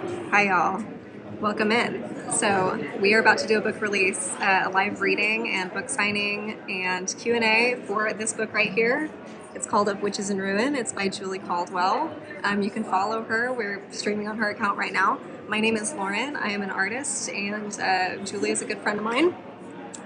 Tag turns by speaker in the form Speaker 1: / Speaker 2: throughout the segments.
Speaker 1: Hi y'all, welcome in. So we are about to do a book release, a live reading and book signing and Q&A for this book right here. It's called Of Witches in Ruin. It's by Julie Caldwell. You can follow her. We're streaming on her account right now. My name is Lauren. I am an artist, and Julie is a good friend of mine.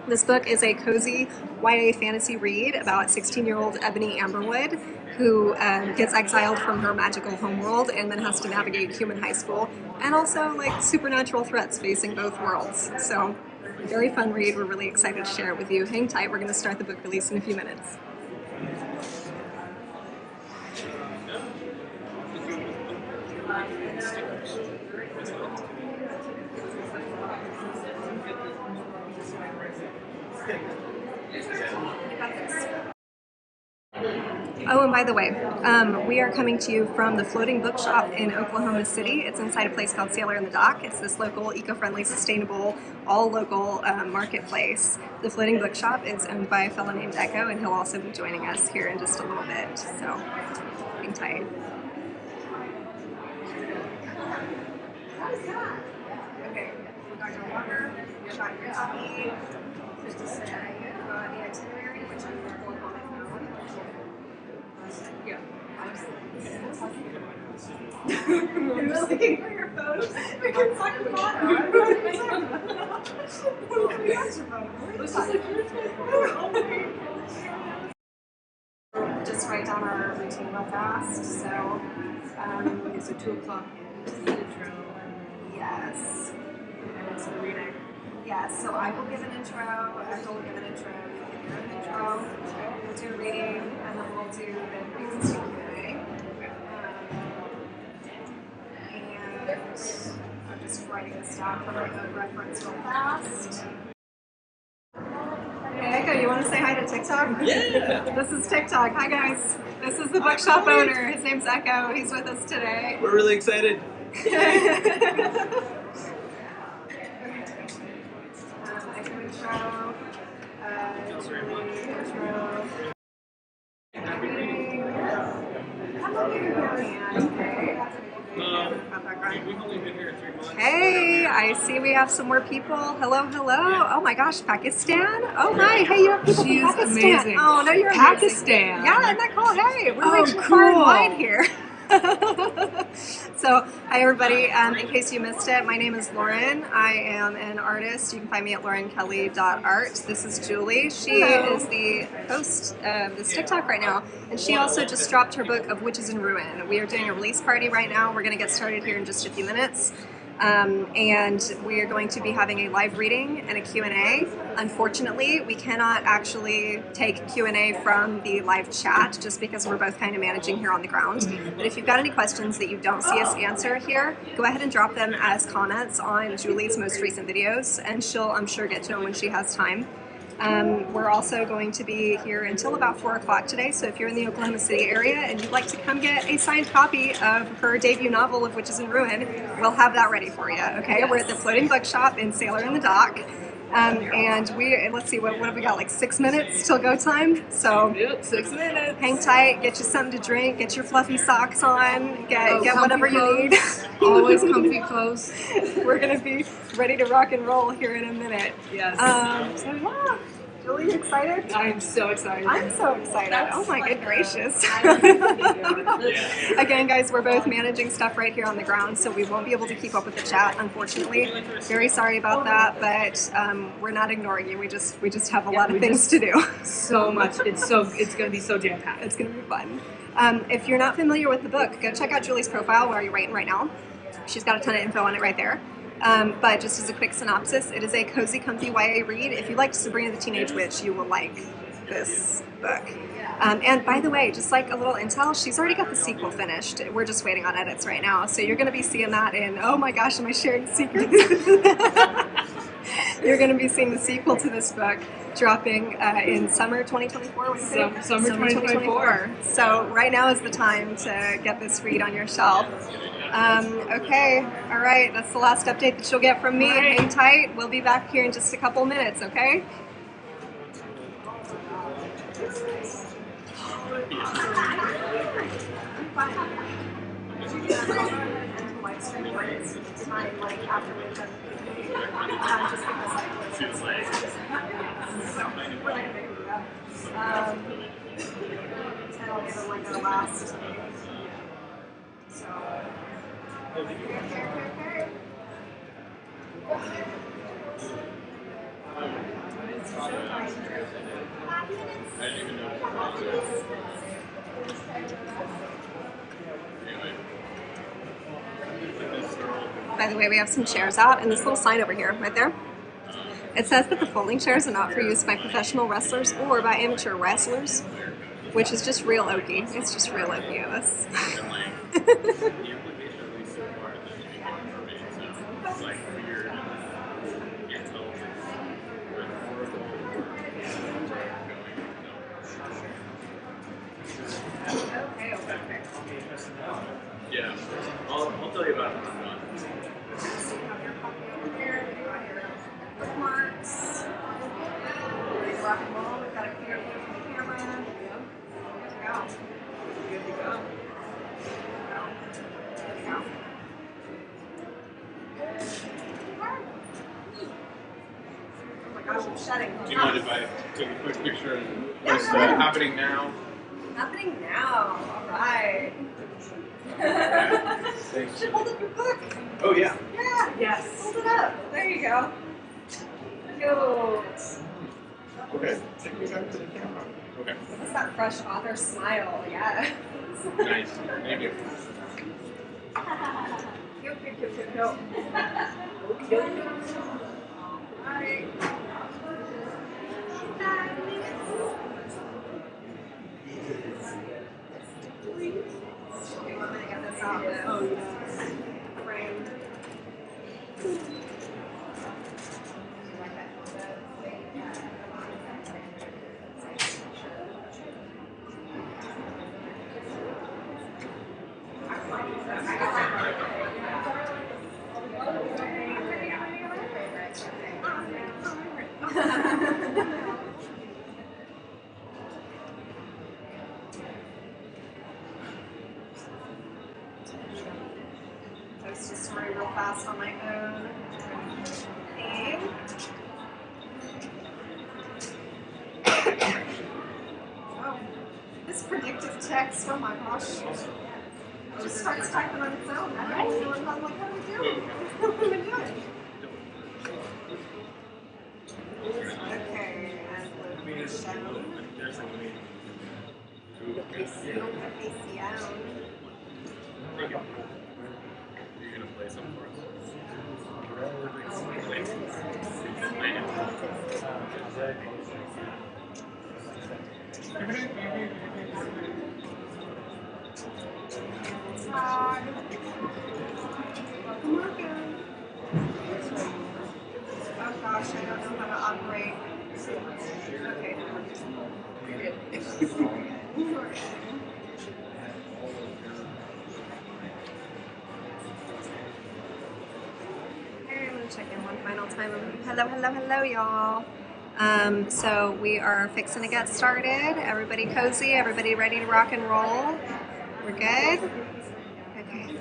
Speaker 1: This book is a cozy YA fantasy read about 16-year-old Ebony Amberwood, who gets exiled from her magical homeworld and then has to navigate human high school, and also like supernatural threats facing both worlds. So, very fun read. We're really excited to share it with you. Hang tight. We're going to start the book release in a few minutes. Oh, and by the way, we are coming to you from the Floating Bookshop in Oklahoma City. It's inside a place called Sailor in the Dock. It's this local, eco-friendly, sustainable, all-local marketplace. The Floating Bookshop is owned by a fellow named Echo, and he'll also be joining us here in just a little bit. So, hang tight. Okay, Dr. Walker, you got your copy. Just to say, the itinerary, which I'm going to work on it now. Yeah. You're looking for your phone. We can talk about it. Just write down our routine real fast. So,
Speaker 2: okay, so 2 o'clock is the intro.
Speaker 1: Yes.
Speaker 2: And it's the reading.
Speaker 1: Yes, so I will give an intro, Ethel will give an intro, you can give an intro, we'll do a reading, and then we'll do the existing Q&A. And I'm just writing this down for my own reference real fast. Hey Echo, you want to say hi to TikTok?
Speaker 2: Yeah!
Speaker 1: This is TikTok. Hi guys. This is the bookshop owner. His name's Echo. He's with us today.
Speaker 2: We're really excited.
Speaker 1: Intro, Julie, intro.
Speaker 2: We've only been here 3 months.
Speaker 1: Hey, I see we have some more people. Hello, hello. Oh my gosh, Pakistan? Oh hi, hey, you have people
Speaker 2: She
Speaker 1: from
Speaker 2: is
Speaker 1: Pakistan.
Speaker 2: amazing.
Speaker 1: Oh, no, you're
Speaker 2: Pakistan.
Speaker 1: amazing. Yeah, isn't that cool? Hey, we're
Speaker 2: Oh,
Speaker 1: reaching far and
Speaker 2: cool.
Speaker 1: wide here. So, hi everybody. In case you missed it, my name is Lauren. I am an artist. You can find me at laurenkelly.art. This is Julie. She is the host of this TikTok right now, and she also just dropped her book Of Witches in Ruin. We are doing a release party right now. We're going to get started here in just a few minutes. And we are going to be having a live reading and a Q&A. Unfortunately, we cannot actually take Q&A from the live chat just because we're both kind of managing here on the ground. But if you've got any questions that you don't see us answer here, go ahead and drop them as comments on Julie's most recent videos, and she'll, I'm sure, get to them when she has time. We're also going to be here until about 4 o'clock today, so if you're in the Oklahoma City area and you'd like to come get a signed copy of her debut novel, Of Witches in Ruin, we'll have that ready for you, okay? Yes. We're at the Floating Bookshop in Sailor in the Dock, and let's see, what have we got, like 6 minutes till go time? So,
Speaker 2: Yep, 6 minutes.
Speaker 1: hang tight, get you something to drink, get your fluffy socks on, get whatever you need.
Speaker 2: Always comfy clothes.
Speaker 1: We're going to be ready to rock and roll here in a minute.
Speaker 2: Yes.
Speaker 1: So yeah, Julie, you excited?
Speaker 2: I'm so excited.
Speaker 1: I'm so excited. Oh my good gracious. Again, guys, we're both managing stuff right here on the ground, so we won't be able to keep up with the chat, unfortunately. Very sorry about that, but we're not ignoring you. We just have a lot of things to do.
Speaker 2: So much. It's going to be so jam-packed.
Speaker 1: It's going to be fun. If you're not familiar with the book, go check out Julie's profile while you're writing right now. She's got a ton of info on it right there. But just as a quick synopsis, it is a cozy, comfy YA read. If you liked Sabrina the Teenage Witch, you will like this book. And by the way, just like a little intel, she's already got the sequel finished. We're just waiting on edits right now. So you're going to be seeing that in, oh my gosh, am I sharing secrets? You're going to be seeing the sequel to this book dropping in summer 2024.
Speaker 2: Summer 2024.
Speaker 1: So right now is the time to get this read on your shelf. Okay, all right, that's the last update that you'll get from me.
Speaker 2: Right.
Speaker 1: Hang tight, we'll be back here in just a couple minutes, okay? I'm fine. time like after we've done just because like so we're not gonna do that. I don't even like our last. So okay.
Speaker 3: I didn't even know.
Speaker 1: By the way, we have some chairs out, and this little sign over here, right there. It says that the folding chairs are not for use by professional wrestlers or by amateur wrestlers, which is just real oaky. It's just real oaky of us.
Speaker 3: Yeah, I'll tell you about it when I'm done.
Speaker 1: Bookmarks. Rock and roll. We've got a clear view from the camera. Good to go. Oh my gosh, I'm shedding.
Speaker 3: Do you mind if I take a quick picture and what's happening now?
Speaker 1: Happening now. All right.
Speaker 3: Thanks.
Speaker 1: You should hold up your book.
Speaker 3: Oh yeah.
Speaker 1: Yeah. Yes. Hold it up. There you go. Cute.
Speaker 3: Okay. Take me back to the camera. Okay.
Speaker 1: What's that fresh author smile? Yes.
Speaker 3: Nice. Thank you.
Speaker 1: Cute. Okay. Alright. 5 minutes. Okay, I'm gonna get this out of it. Oh, yeah. Framed. Post a story real fast on my own thing. Oh, this predictive text, oh my gosh. It just starts typing on its own. I don't know. I'm like, what do we do? What do we do? Okay, and location. Location.
Speaker 3: You're gonna play some for us.
Speaker 1: Oh gosh, I don't know how to operate. Okay. Okay, I'm gonna check in one final time. Hello, y'all. So we are fixing to get started. Everybody cozy, everybody ready to rock and roll. We're good? Okay.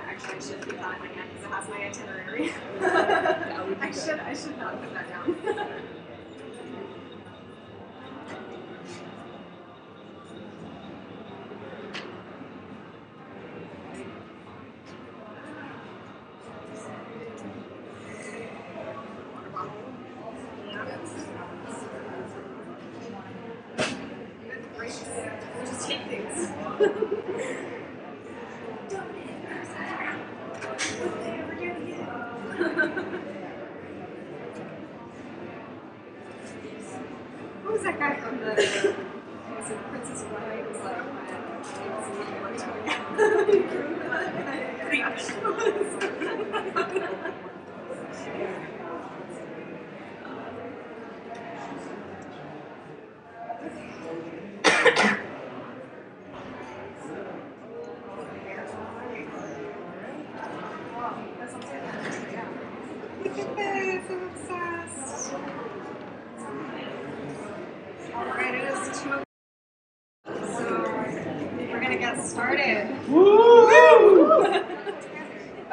Speaker 1: Actually, I should put that in my hand because it has my itinerary. I should not put that down. Just take things. What was that guy from the was it Princess Bride? Was that Look at this, I'm obsessed. Alright, it is 2 o'clock, so we're gonna get started. Woo!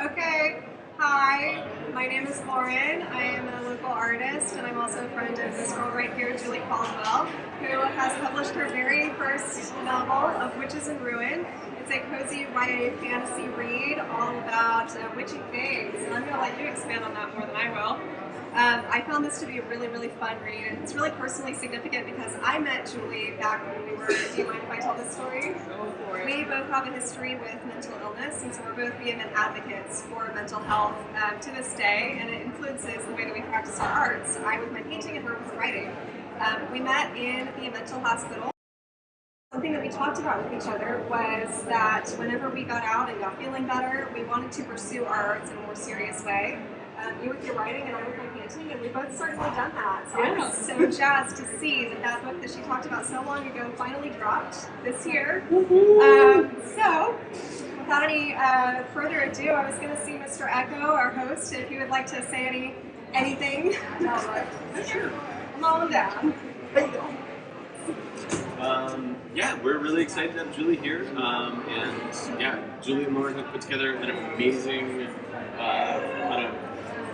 Speaker 1: Okay, hi, my name is Lauren. I am a local artist, and I'm also a friend of this girl right here, Julie Caldwell, who has published her very first novel of Witches in Ruin. It's a cozy YA fantasy read all about witchy things, and I'm going to let you expand on that more than I will. I found this to be a really, really fun read, and it's really personally significant because I met Julie back when we were, do you mind if I tell this story?
Speaker 2: Go for it.
Speaker 1: We both have a history with mental illness, and so we're both vehement advocates for mental health to this day, and it influences the way that we practice our arts. I with my painting and her with writing. We met in the mental hospital. Something that we talked about with each other was that whenever we got out and got feeling better, we wanted to pursue our arts in a more serious way. You with your writing and I with my painting, and we've both certainly done that. So I was so jazzed to see that book that she talked about so long ago finally dropped this year. So, without any further ado, I was going to see Mr. Echo, our host, if he would like to say anything. Sure. Come on down. There you go.
Speaker 3: Yeah, we're really excited to have Julie here, and yeah, Julie and Lauren have put together an amazing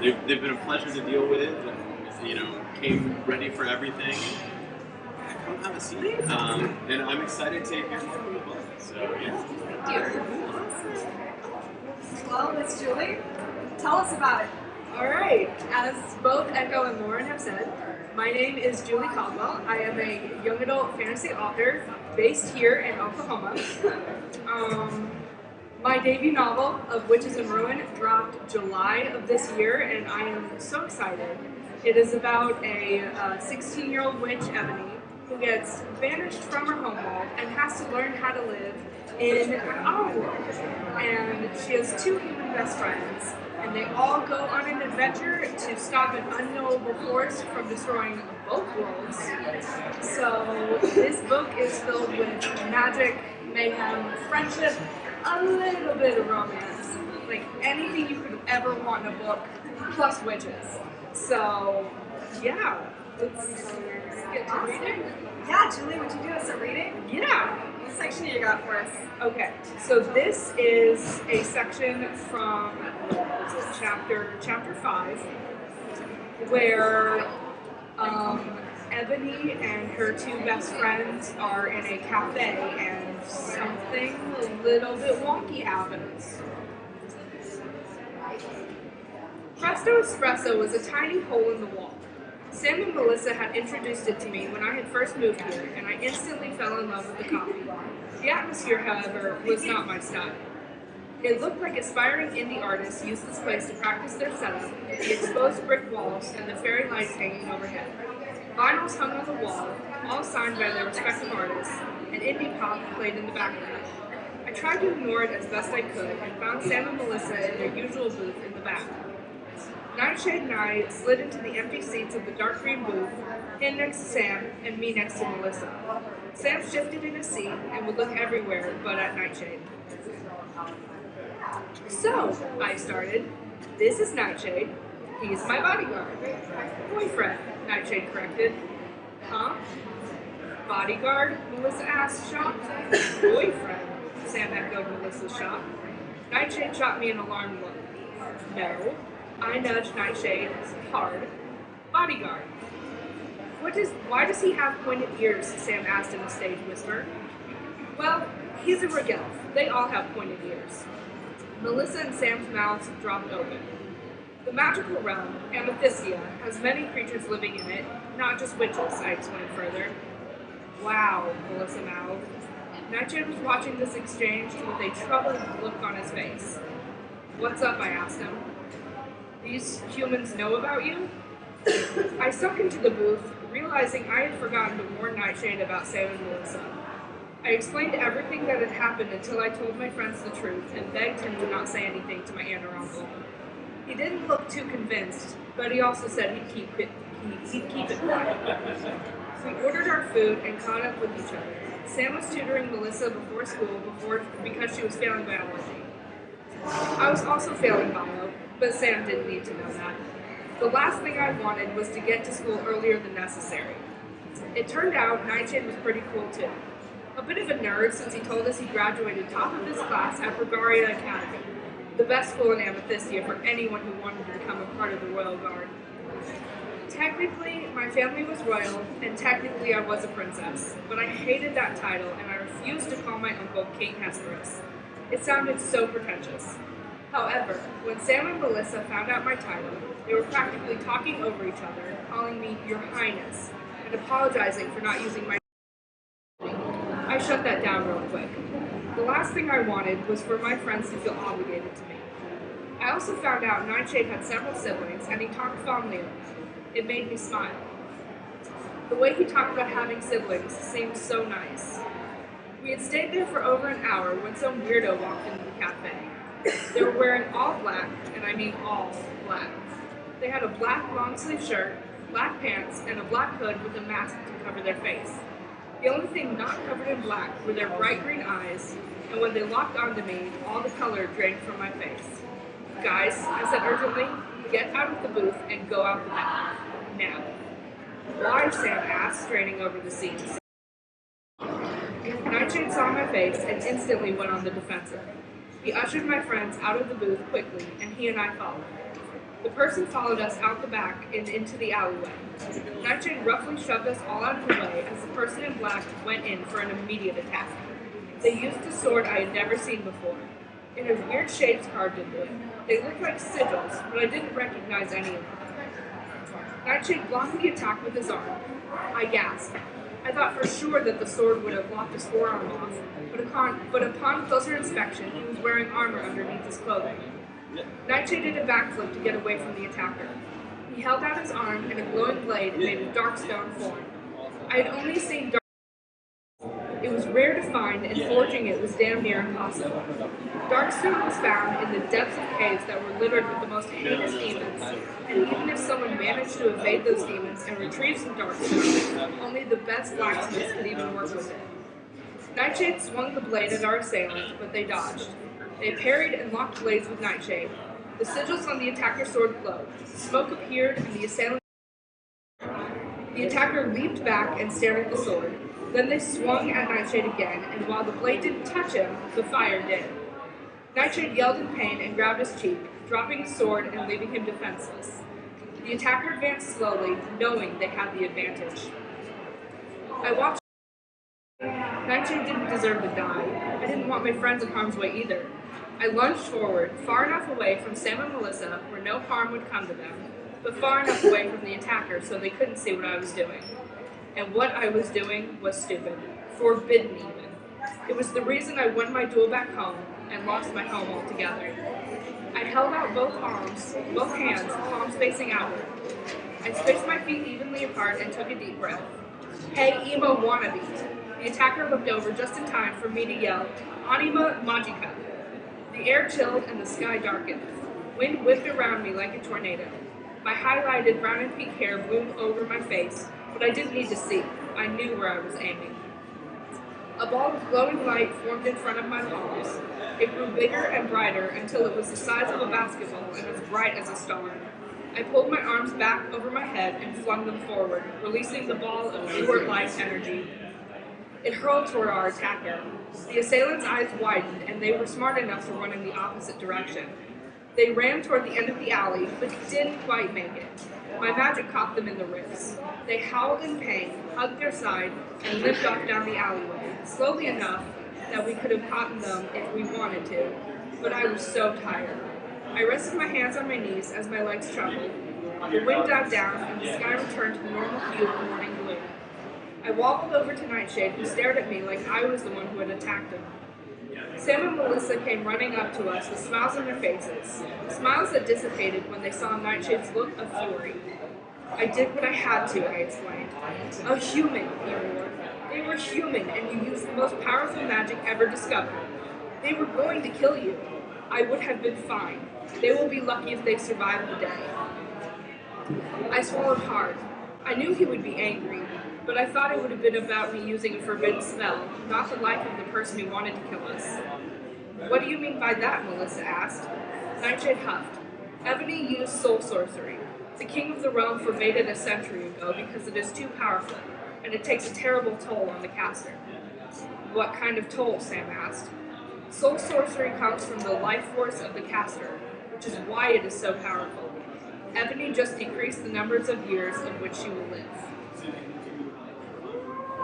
Speaker 3: they've been a pleasure to deal with, and came ready for everything. Come have a seat, and I'm excited to hear more from the book. So yeah.
Speaker 1: Thank you. Well, Miss Julie, tell us about it.
Speaker 2: All right. As both Echo and Lauren have said, my name is Julie Caldwell. I am a young adult fantasy author based here in Oklahoma. My debut novel of Witches in Ruin dropped July of this year, and I am so excited. It is about a 16-year-old witch, Ebony, who gets banished from her homeworld and has to learn how to live in our world. And she has 2 human best friends, and they all go on an adventure to stop an unknowable force from destroying both worlds. So this book is filled with magic, mayhem, friendship, a little bit of romance, like anything you could ever want in a book, plus witches. So yeah, let's get to reading.
Speaker 1: Yeah, Julie, would you do us a reading?
Speaker 2: Yeah.
Speaker 1: What section you got for us?
Speaker 2: Okay, so this is a section from chapter 5, where Ebony and her 2 best friends are in a cafe, and something a little bit wonky happens. Presto Espresso was a tiny hole in the wall. Sam and Melissa had introduced it to me when I had first moved here, and I instantly fell in love with the coffee. The atmosphere, however, was not my style. It looked like aspiring indie artists used this place to practice their setup, the exposed brick walls and the fairy lights hanging overhead. Vinyls hung on the wall, all signed by their respective artists, and indie pop played in the background. I tried to ignore it as best I could and found Sam and Melissa in their usual booth in the back. Nightshade and I slid into the empty seats of the dark green booth, him next to Sam and me next to Melissa. Sam shifted in his seat and would look everywhere but at Nightshade. So, I started, this is Nightshade. He's my bodyguard. Boyfriend, Nightshade corrected. Huh? Bodyguard? Melissa asked, shocked. Boyfriend, Sam echoed Melissa's shock. Nightshade shot me an alarmed look. No. I nudged Nightshade hard. Bodyguard. Why does he have pointed ears? Sam asked in a stage whisper. Well, he's a regelf. They all have pointed ears. Melissa and Sam's mouths dropped open. The magical realm, Amethysia, has many creatures living in it, not just witches, I explained further. Wow, Melissa mouthed. Nightshade was watching this exchange with a troubled look on his face. What's up? I asked him. These humans know about you? I sunk into the booth, realizing I had forgotten to warn Nightshade about Sam and Melissa. I explained everything that had happened until I told my friends the truth and begged him to not say anything to my aunt or uncle. He didn't look too convinced, but he also said he'd keep it quiet. We ordered our food and caught up with each other. Sam was tutoring Melissa before school because she was failing biology. I was also failing bio, but Sam didn't need to know that. The last thing I wanted was to get to school earlier than necessary. It turned out Nightshade was pretty cool too. A bit of a nerd since he told us he graduated top of his class at Bulgaria Academy, the best school in Amethystia for anyone who wanted to become a part of the Royal Guard. Technically, my family was royal, and technically I was a princess, but I hated that title and I refused to call my uncle King Hesperus. It sounded so pretentious. However, when Sam and Melissa found out my title, they were practically talking over each other, calling me Your Highness, and apologizing for not using my I shut that down real quick. The last thing I wanted was for my friends to feel obligated to me. I also found out Nightshade had several siblings, and he talked fondly of them. It made me smile. The way he talked about having siblings seemed so nice. We had stayed there for over an hour when some weirdo walked into the cafe. They were wearing all black, and I mean all black. They had a black long-sleeve shirt, black pants, and a black hood with a mask to cover their face. The only thing not covered in black were their bright green eyes, and when they locked onto me, all the color drained from my face. Guys, I said urgently, get out of the booth and go out the back. Now. Why? Sam asked, straining over the seats. Nightshade saw my face and instantly went on the defensive. He ushered my friends out of the booth quickly, and he and I followed. The person followed us out the back and into the alleyway. Nightshade roughly shoved us all out of the way as the person in black went in for an immediate attack. They used a sword I had never seen before. It had weird shapes carved into it. They looked like sigils, but I didn't recognize any of them. Nightshade blocked the attack with his arm. I gasped. I thought for sure that the sword would have lopped his forearm off, but upon closer inspection, he was wearing armor underneath his clothing. Nightshade did a backflip to get away from the attacker. He held out his arm, and a glowing blade made of dark stone formed. I had only seen dark. It was rare to find, and forging it was damn near impossible. Darkstone was found in the depths of caves that were littered with the most heinous demons, and even if someone managed to evade those demons and retrieve some darkstone, only the best blacksmiths could even work with it. Nightshade swung the blade at our assailants, but they dodged. They parried and locked blades with Nightshade. The sigils on the attacker's sword glowed. Smoke appeared, and the assailant. The attacker leaped back and stared at the sword. Then they swung at Nightshade again, and while the blade didn't touch him, the fire did. Nightshade yelled in pain and grabbed his cheek, dropping his sword and leaving him defenseless. The attacker advanced slowly, knowing they had the advantage. I watched. Nightshade didn't deserve to die. I didn't want my friends in harm's way either. I lunged forward, far enough away from Sam and Melissa where no harm would come to them, but far enough away from the attacker so they couldn't see what I was doing. And what I was doing was stupid. Forbidden even. It was the reason I won my duel back home and lost my home altogether. I held out both hands, palms facing outward. I spaced my feet evenly apart and took a deep breath. Hey, emo wannabe. The attacker looked over just in time for me to yell, Anima Magica. The air chilled and the sky darkened. Wind whipped around me like a tornado. My highlighted brown and pink hair blew over my face, but I didn't need to see. I knew where I was aiming. A ball of glowing light formed in front of my palms. It grew bigger and brighter until it was the size of a basketball and as bright as a star. I pulled my arms back over my head and flung them forward, releasing the ball of pure light energy. It hurled toward our attacker. The assailants' eyes widened, and they were smart enough to run in the opposite direction. They ran toward the end of the alley, but didn't quite make it. My magic caught them in the ribs. They howled in pain, hugged their side, and limped off down the alleyway, slowly enough that we could have caught them if we wanted to, but I was so tired. I rested my hands on my knees as my legs trembled. The wind died down, and the sky returned to the normal hue of morning gloom. I wobbled over to Nightshade, who stared at me like I was the one who had attacked him. Sam and Melissa came running up to us with smiles on their faces, smiles that dissipated when they saw Nightshade's look of fury. I did what I had to, I explained. A human, he roared. They were human, and you used the most powerful magic ever discovered. They were going to kill you. I would have been fine. They will be lucky if they survive the day. I swallowed hard. I knew he would be angry, but I thought it would have been about me using a forbidden spell, not the life of the person who wanted to kill us. What do you mean by that? Melissa asked. Nightshade huffed. Ebony used soul sorcery. The king of the realm forbade it a century ago because it is too powerful, and it takes a terrible toll on the caster. What kind of toll? Sam asked. Soul sorcery comes from the life force of the caster, which is why it is so powerful. Ebony just decreased the numbers of years in which she will live.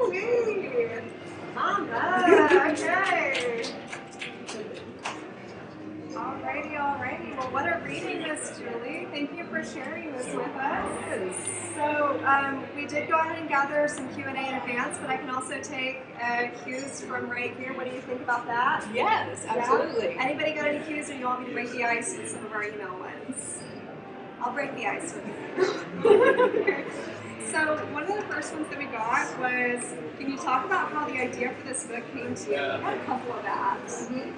Speaker 1: Ooh, Mama, okay. Alrighty. Well, what a reading, Miss Julie. Thank you for sharing this with us. So we did go ahead and gather some Q&A in advance, but I can also take cues from right here. What do you think about that?
Speaker 2: Yes, absolutely.
Speaker 1: Yeah? Anybody got any cues, or you want me to break the ice with some of our email ones? I'll break the ice with you. So one of the first ones that we got was, can you talk about how the idea for this book came to you? I had a couple of that.
Speaker 2: Mm-hmm.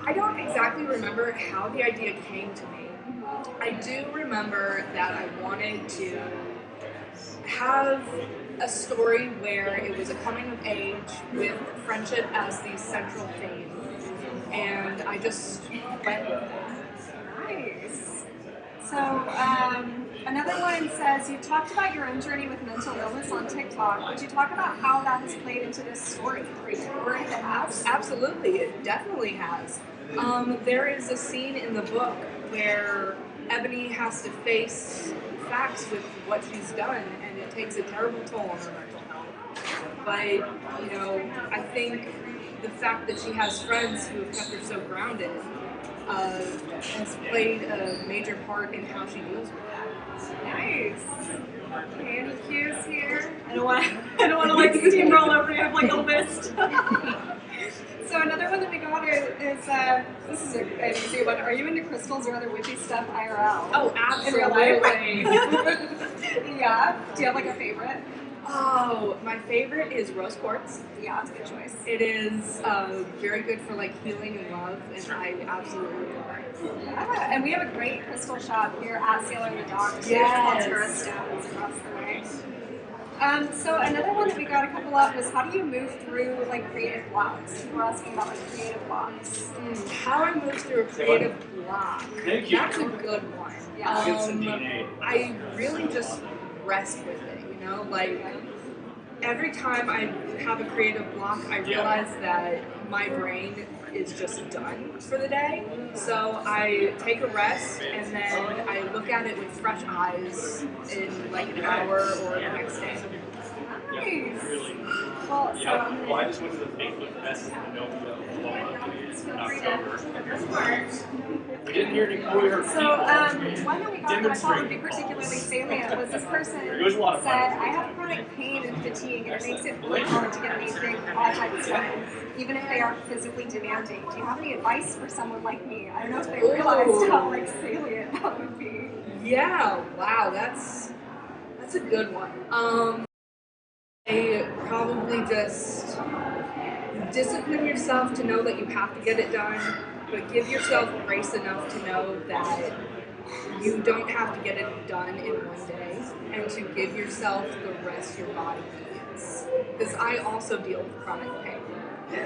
Speaker 2: I don't exactly remember how the idea came to me. I do remember that I wanted to have a story where it was a coming of age with friendship as the central theme, and I just went with it.
Speaker 1: Nice. So another one says, you talked about your own journey with mental illness on TikTok. Would you talk about how that has played into this story? Or if it has?
Speaker 2: Absolutely, it definitely has. There is a scene in the book where Ebony has to face facts with what she's done, and it takes a terrible toll on her mental health. But, you know, I think the fact that she has friends who have kept her so grounded has played a major part in how she deals with that.
Speaker 1: Nice. Okay, any cues here? I don't want to like steamroll over you. I have like a list. So another one that we got is this is an easy one. Are you into crystals or other witchy stuff IRL?
Speaker 2: Oh, absolutely.
Speaker 1: Yeah. Do you have like a favorite?
Speaker 2: Oh, my favorite is rose quartz.
Speaker 1: Yeah, it's a good choice.
Speaker 2: It is very good for like healing and love, and I absolutely love it.
Speaker 1: Yeah, and we have a great crystal shop here at Sailor and the Dog too.
Speaker 2: Yes.
Speaker 1: Tourist stones across the way. So another one that we got a couple of was, how do you move through like creative blocks? We're asking about like creative blocks.
Speaker 2: How I move through a creative block.
Speaker 3: Thank you.
Speaker 2: That's a good one.
Speaker 1: Yeah.
Speaker 3: Get some DNA.
Speaker 2: I really just rest with it, you know? Like, every time I have a creative block, I realize that my brain is just done for the day. So I take a rest, and then I look at it with fresh eyes in like an hour or the next day.
Speaker 1: Nice. Well, so I'm
Speaker 4: Well, I just went to the Facebook Fest and the we didn't hear any queer
Speaker 1: So one that we got that I thought would be particularly salient was this person said, I have chronic pain and fatigue, and it makes it really hard to get anything projects done, even if they are physically demanding. Do you have any advice for someone like me? I don't know if they realized how like salient that would be.
Speaker 2: Yeah, wow, that's a good one. I probably just discipline yourself to know that you have to get it done, but give yourself grace enough to know that you don't have to get it done in one day, and to give yourself the rest your body needs. Because I also deal with chronic pain,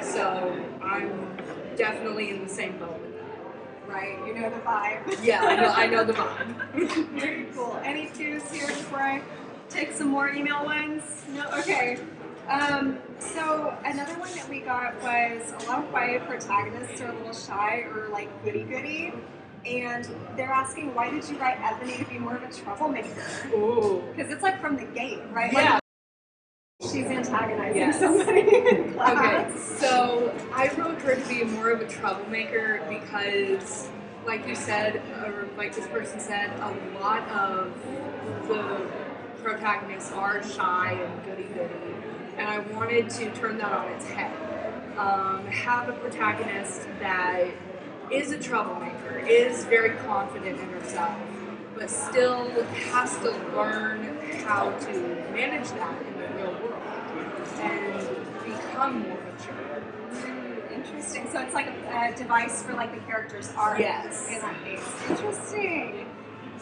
Speaker 2: so I'm definitely in the same boat with that.
Speaker 1: Right, you know the vibe.
Speaker 2: Yeah, I know the vibe.
Speaker 1: Very cool. Any cues here before I take some more email ones? No? Okay. So another one that we got was, a lot of YA protagonists are a little shy or like goody-goody, and they're asking, why did you write Ebony to be more of a troublemaker?
Speaker 2: Ooh.
Speaker 1: Because it's like from the gate, right?
Speaker 2: Yeah.
Speaker 1: Like, she's antagonizing somebody in class.
Speaker 2: Okay, so I wrote her to be more of a troublemaker because, like you said, or like this person said, a lot of the protagonists are shy and goody-goody, and I wanted to turn that on its head. Have a protagonist that is a troublemaker, is very confident in herself, but still has to learn how to manage that in the real world and become more mature.
Speaker 1: Interesting. So it's like a device for like the character's arc.
Speaker 2: Yes.
Speaker 1: In that case. Interesting.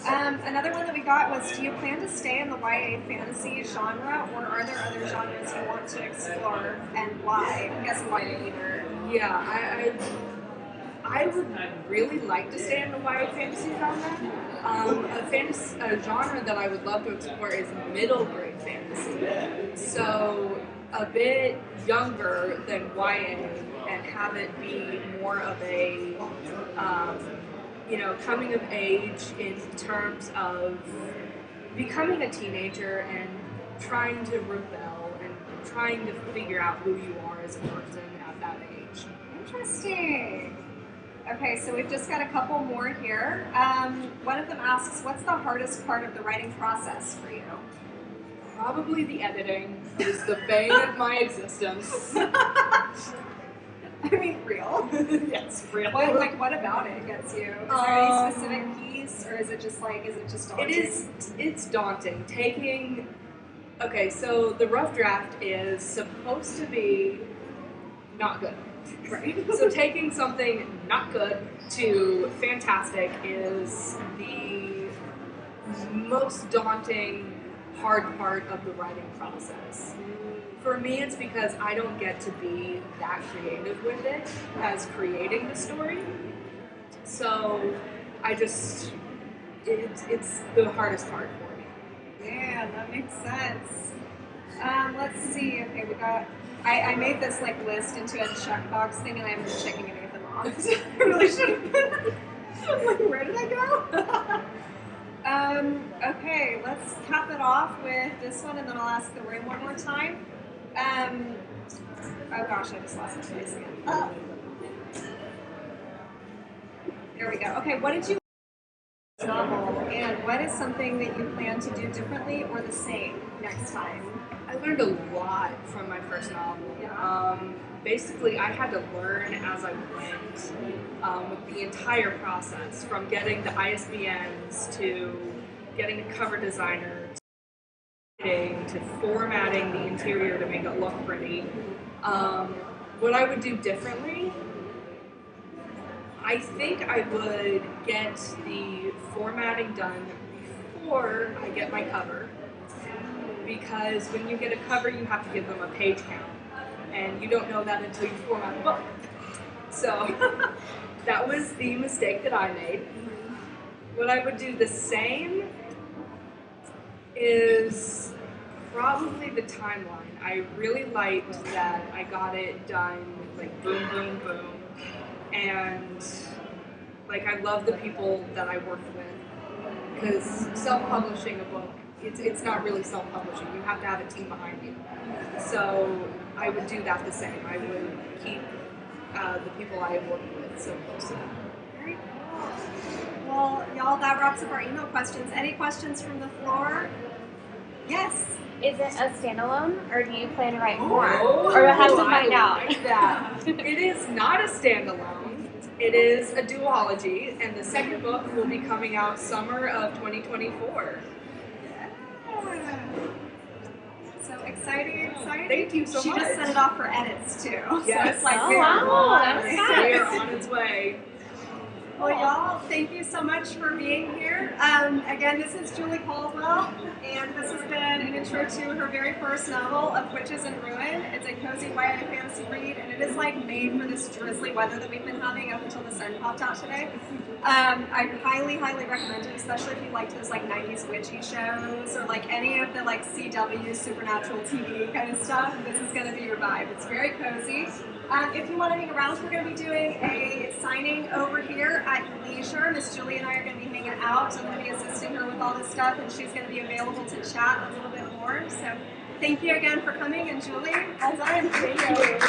Speaker 1: Another one that we got was, do you plan to stay in the YA fantasy genre, or are there other genres you want to explore, and why? I'm guessing YA either.
Speaker 2: Yeah, I would really like to stay in the YA fantasy genre. A genre that I would love to explore is middle grade fantasy. So a bit younger than YA and have it be more of a, coming of age in terms of becoming a teenager and trying to rebel and trying to figure out who you are as a person at that age.
Speaker 1: Interesting. Okay, so we've just got a couple more here. One of them asks, what's the hardest part of the writing process for you?
Speaker 2: Probably the editing is the bane of my existence.
Speaker 1: I mean, real.
Speaker 2: Yes, real.
Speaker 1: What about it gets you? Is there any specific piece, or is it just daunting?
Speaker 2: It's daunting. Okay, so the rough draft is supposed to be not good.
Speaker 1: Right.
Speaker 2: So taking something not good to fantastic is the most daunting, hard part of the writing process. For me, it's because I don't get to be that creative with it as creating the story. So it's the hardest part for me.
Speaker 1: Yeah, that makes sense. Let's see. Okay, we got. I made this list into a checkbox thing, and I haven't been checking any of them off. So I really should have been. I'm like, where did I go? Okay, let's cap it off with this one, and then I'll ask the room one more time. Oh gosh, I just lost my place again. There we go. Okay, what did you novel, and what is something that you plan to do differently or the same next time?
Speaker 2: I learned a lot from my first novel.
Speaker 1: Yeah.
Speaker 2: Basically, I had to learn as I went with the entire process, from getting the ISBNs to getting a cover designer to formatting the interior to make it look pretty. What I would do differently, I think I would get the formatting done before I get my cover. Because when you get a cover, you have to give them a page count. And you don't know that until you format the book. So that was the mistake that I made. What I would do the same is probably the timeline. I really liked that I got it done boom, boom, boom. And I love the people that I worked with. Because self-publishing a book, it's not really self-publishing. You have to have a team behind you. So I would do that the same. I would keep the people I have worked with so close to that.
Speaker 1: Very cool. Well, y'all, that wraps up our email questions. Any questions from the floor? Yes.
Speaker 5: Is it a standalone, or do you plan to write more? Or we'll have to find out.
Speaker 2: Like that. It is not a standalone. It is a duology, and the second book will be coming out summer of 2024.
Speaker 1: So exciting.
Speaker 2: Thank you so much.
Speaker 1: She just sent it off for edits too.
Speaker 2: Yes.
Speaker 1: So it's
Speaker 5: Oh, wow.
Speaker 2: They are on its way.
Speaker 1: Well, y'all, thank you so much for being here. Again, this is Julie Caldwell, and this has been an intro to her very first novel, Of Witches in Ruin. It's a cozy YA fantasy read, and it is made for this drizzly weather that we've been having up until the sun popped out today. I highly, highly recommend it, especially if you liked those 90s witchy shows or any of the CW supernatural TV kind of stuff. This is going to be your vibe. It's very cozy. If you want to hang around, we're going to be doing a signing over here at your leisure. Miss Julie and I are going to be hanging out. I'm going to be assisting her with all this stuff, and she's going to be available to chat a little bit more. So thank you again for coming, and Julie, well done. Thank you.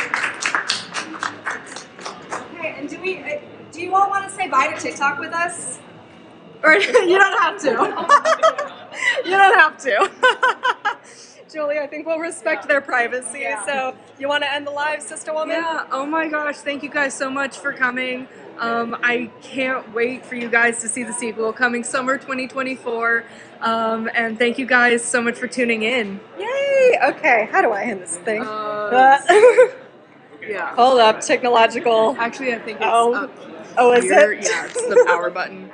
Speaker 1: Okay, and do you all want to say bye to TikTok with us? Or you don't have to. You don't have to. Julie, I think we'll respect their privacy. Yeah. So you want to end the live, Sister Woman?
Speaker 2: Yeah, oh my gosh, thank you guys so much for coming. I can't wait for you guys to see the sequel coming summer 2024. And thank you guys so much for tuning in.
Speaker 1: Yay! Okay, how do I end this thing?
Speaker 2: Yeah.
Speaker 1: Hold up, technological.
Speaker 2: Actually, I think it's
Speaker 1: Oh,
Speaker 2: up
Speaker 1: is
Speaker 2: here.
Speaker 1: it?
Speaker 2: Yeah, it's the power button.